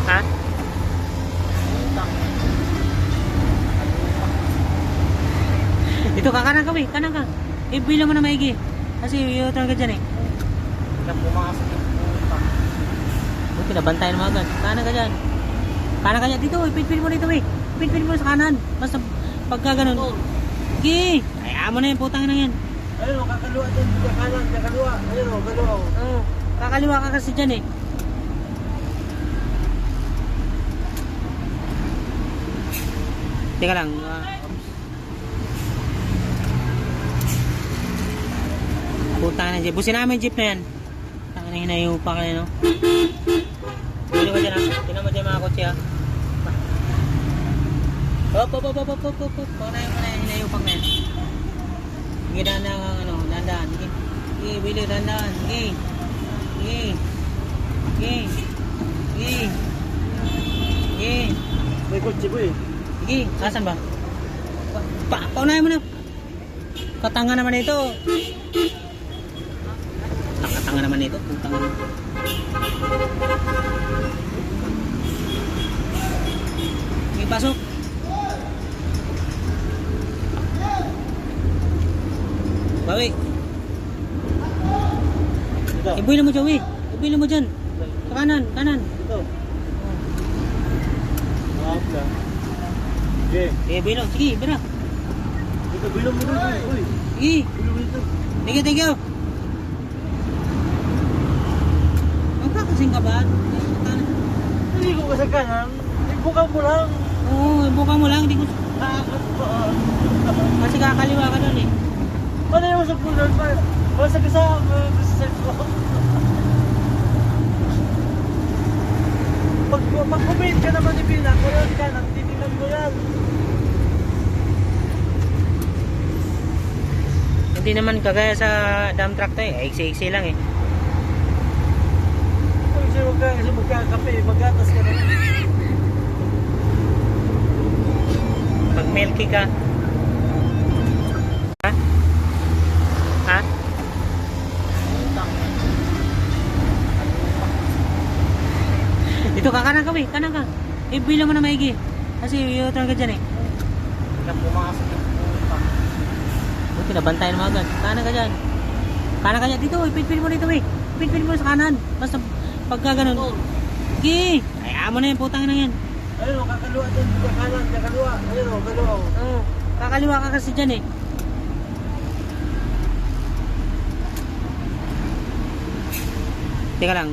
Ha? Dito ka, kanan ka, kanan ka. Ibila mo na maigi. Kasi U-turn ka dyan eh. Pumasok yung puta. Buti nabantayan mo agad. Kanan ka dyan. Kanan ka dyan. Dito, ipinpin mo dito ipinpin mo sa kanan. Basta pagka ganun. Sige. Kaya mo na yung putang na yan. Ayun, kakaliwa din. Kanan, kakaliwa. Ayun, kaliwa. Oo. Kakaliwa ka kasi dyan eh. Teka lang. Putang na jeep. Busin namin jeep na yan. Tangin na hinayo pa ka na, no? Dito ka dyan, ha? Tinan mo dyan mga kotse, ha? Hop. Paunahin mo na yan. Hinayo pa ka na yan. Sige, dahan-dahan. Sige, Willie, dahan-dahan. Sige. May kotse ko eh. Sige, asan ba? Paunahin mo na. Katanga naman ito. Katanga naman ito. Putang na. Sige, pasok. Bawi. Dito. Ibuhin mo dyan, Ibuhin mo dyan. Sa kanan. Dito. Maaf lang. Okay. Ibuhin mo. Sige, bira. Dito, bilong mo dito. Uy. Sige. Bilong dito. Thank you. Magkakasing ka ba? Hindi ko sa kanan. Ibuka mo lang. Oo, ibuka mo lang. Hindi ko... Nakakot pa. Kasi kakaliwa ka doon eh. Ano yung sa punan pa? Basta kasama sa ko. Pag-comment ka naman ni Pina, ko yun ka, nagtitingnan ko yan. Hindi naman kagaya sa dump truck to eh. Iksi-iksi lang eh. Kung sino ka, kasi magkakape, magatas ka naman. Pag milky ka. Ha? Dito ka, kanan ka. Ibila mo na maigi. Kasi U-turn ka dyan eh. Pumasok yung puta. Buti nabantayan mo agad. Kanan ka dyan. Dito, ipinpin mo dito ipinpin mo sa kanan. Basta pagka ganun. Sige. Kaya mo na yung putang na yan. Ayun, kakaliwa din. Kanan, kakaliwa. Ayun, kaliwa. Oo. Kakaliwa ka kasi dyan eh. Teka lang.